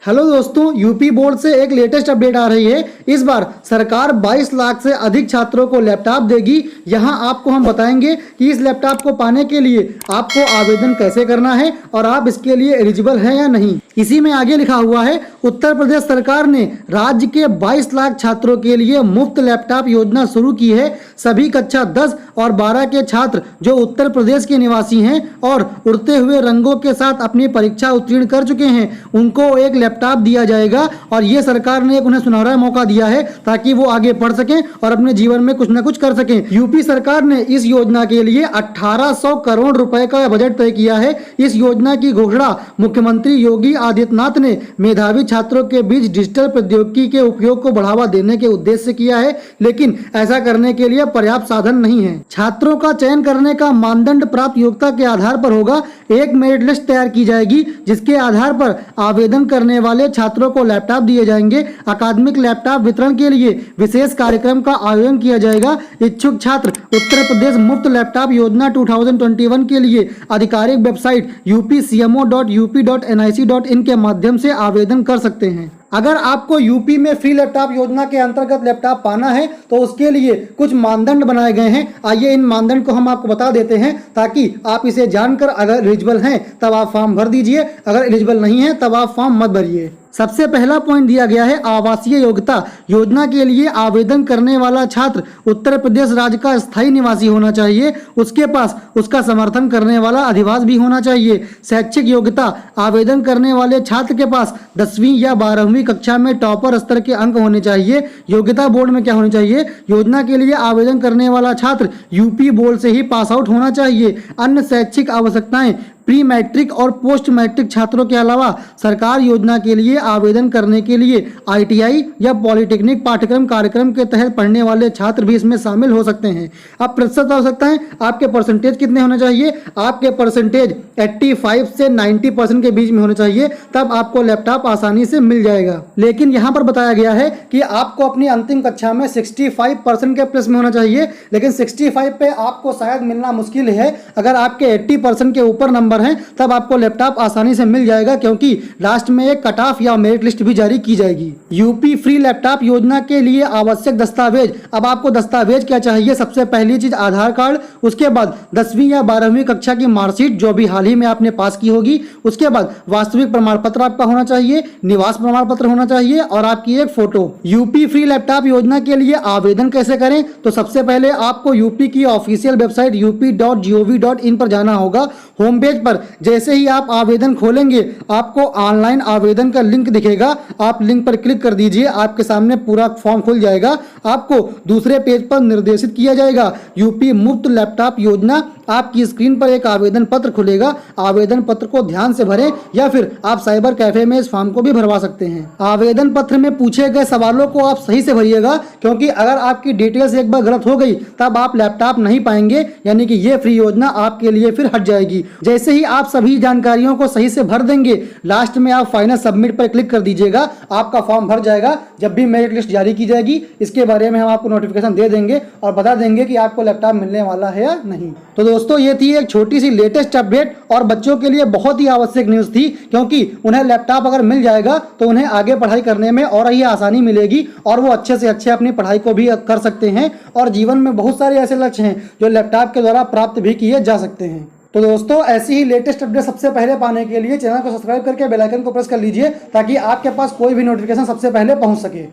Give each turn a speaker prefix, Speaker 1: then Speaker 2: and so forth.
Speaker 1: Hello दोस्तों, UP board से एक लेटेस्ट अपडेट आ रही है। इस बार सरकार 22 लाख से अधिक छात्रों को लैपटॉप देगी। यहां आपको हम बताएंगे कि इस लैपटॉप को पाने के लिए आपको आवेदन कैसे करना है और आप इसके लिए एलिजिबल हैं या नहीं। इसी में आगे लिखा हुआ है, उत्तर प्रदेश सरकार ने राज्य के 22 लाख छात्रों के लिए मुफ्त लैपटॉप योजना शुरू की है। सभी कक्षा 10 और 12 के छात्र जो उत्तर प्रदेश के निवासी हैं और उड़ते हुए रंगों के साथ अपनी परीक्षा उत्तीर्ण कर चुके हैं, उनको एक लैपटॉप दिया जाएगा। और ये सरकार ने एक उन्हें सुनहरा मौका दिया है ताकि वो आगे पढ़ सकें और अपने जीवन में कुछ न कुछ कर सकें। यूपी सरकार ने इस योजना के लिए 1800 करोड़ रुपए का बजट तय किया है। इस योजना की घोषणा मुख्यमंत्री योगी आदित्यनाथ ने मेधावी छात्रों के बीच डिजिटल प्रौद्योगिकी के उपयोग को बढ़ावा देने के उद्देश्य से किया है, लेकिन ऐसा करने के लिए पर्याप्त साधन नहीं है। छात्रों का चयन करने का मानदंड प्राप्त योग्यता के आधार पर होगा। एक मेरिट लिस्ट तैयार की जाएगी जिसके आधार पर आवेदन करने वाले छात्रों को लैपटॉप दिए जाएंगे। अकादमिक लैपटॉप वितरण के लिए विशेष कार्यक्रम का आयोजन किया जाएगा। इच्छुक छात्र उत्तर प्रदेश मुफ्त लैपटॉप योजना 2021 के लिए आधिकारिक वेबसाइट upcmo.up.nic.in के माध्यम से आवेदन कर सकते हैं। अगर आपको यूपी में फ्री लैपटॉप योजना के अंतर्गत लैपटॉप पाना है तो उसके लिए कुछ मानदंड बनाए गए हैं। आइए इन मानदंड को हम आपको बता देते हैं ताकि आप इसे जानकर अगर एलिजिबल हैं तब आप फॉर्म भर दीजिए, अगर एलिजिबल नहीं है तब आप फॉर्म मत भरिए। सबसे पहला पॉइंट दिया गया है आवासीय योग्यता। योजना के लिए आवेदन करने वाला छात्र उत्तर प्रदेश राज्य का स्थायी निवासी होना चाहिए। उसके पास उसका समर्थन करने वाला अधिवास भी होना चाहिए। शैक्षिक योग्यता, आवेदन करने वाले छात्र के पास 10वीं या 12वीं कक्षा में टॉपर स्तर के अंक होने चाहिए। योग्यता बोर्ड में क्या होनी चाहिए? योजना के लिए आवेदन करने वाला छात्र यूपी बोर्ड से ही पास आउट होना चाहिए। अन्य शैक्षिक आवश्यकताएं, प्री मैट्रिक और पोस्ट मैट्रिक छात्रों के अलावा सरकार योजना के लिए आवेदन करने के लिए ITI या पॉलिटेक्निक पाठ्यक्रम कार्यक्रम के तहत पढ़ने वाले छात्र भी इसमें शामिल हो सकते हैं। अब प्रतिशत आवश्यकताएं, आपके परसेंटेज कितने होने चाहिए? आपके परसेंटेज 85 से 90% के बीच में होने चाहिए, तब आपको लैपटॉप आसानी से मिल जाएगा। लेकिन यहाँ पर बताया गया है कि आपको अपनी अंतिम कक्षा में 65% के प्लस में होना चाहिए, लेकिन 65 पे आपको शायद मिलना मुश्किल है। अगर आपके 80% के ऊपर नंबर हैं तब आपको लैपटॉप आसानी से मिल जाएगा, क्योंकि लास्ट में एक कट ऑफ या मेरिट लिस्ट भी जारी की जाएगी। यूपी फ्री लैपटॉप योजना के लिए आवश्यक दस्तावेज। अब आपको दस्तावेज क्या चाहिए? सबसे पहली चीज आधार कार्ड, उसके बाद 10वीं या 12वीं कक्षा की मार्कशीट जो भी हाल ही में आपने पास की होगी, उसके बाद वास्तविक प्रमाण पत्र आपका होना चाहिए, निवास प्रमाण पत्र होना चाहिए और आपकी एक फोटो। यूपी फ्री लैपटॉप योजना के लिए आवेदन कैसे करें? तो सबसे पहले आपको यूपी की ऑफिशियल वेबसाइट up.gov.in पर जाना होगा। होम पेज पर जैसे ही आप आवेदन खोलेंगे आपको ऑनलाइन आवेदन का लिंक दिखेगा। आप लिंक पर क्लिक कर दीजिए, आपके सामने पूरा फॉर्म खुल जाएगा। आपको दूसरे पेज पर निर्देशित किया जाएगा यूपी मुफ्त लैपटॉप योजना। आपकी स्क्रीन पर एक आवेदन पत्र खुलेगा। आवेदन पत्र को ध्यान से भरें या फिर आप साइबर कैफे में इस फॉर्म को भी भरवा सकते हैं। आवेदन पत्र में पूछे गए सवालों को आप सही से भरिएगा, क्योंकि अगर आपकी डिटेल्स एक बार गलत हो गई तब आप लैपटॉप नहीं पाएंगे, यानी कि ये फ्री योजना आपके लिए फिर हट जाएगी। जैसे ही आप सभी जानकारियों को सही से भर देंगे, लास्ट में आप फाइनल सबमिट पर क्लिक कर दीजिएगा, आपका फॉर्म भर जाएगा। जब भी मेरिट लिस्ट जारी की जाएगी इसके बारे में हम आपको नोटिफिकेशन दे देंगे और बता देंगे कि आपको लैपटॉप मिलने वाला है या नहीं। तो दोस्तों, ये थी एक छोटी सी लेटेस्ट अपडेट और बच्चों के लिए बहुत ही आवश्यक न्यूज़ थी, क्योंकि उन्हें लैपटॉप अगर मिल जाएगा तो उन्हें आगे पढ़ाई करने में और ही आसानी मिलेगी और वो अच्छे से अच्छे अपनी पढ़ाई को भी कर सकते हैं। और जीवन में बहुत सारे ऐसे लक्ष्य हैं जो लैपटॉप के द्वारा प्राप्त भी किए जा सकते हैं। तो दोस्तों, ऐसी ही लेटेस्ट अपडेट सबसे पहले पाने के लिए चैनल को सब्सक्राइब करके बेल आइकन को प्रेस कर लीजिए ताकि आपके पास कोई भी नोटिफिकेशन सबसे पहले पहुंच सके।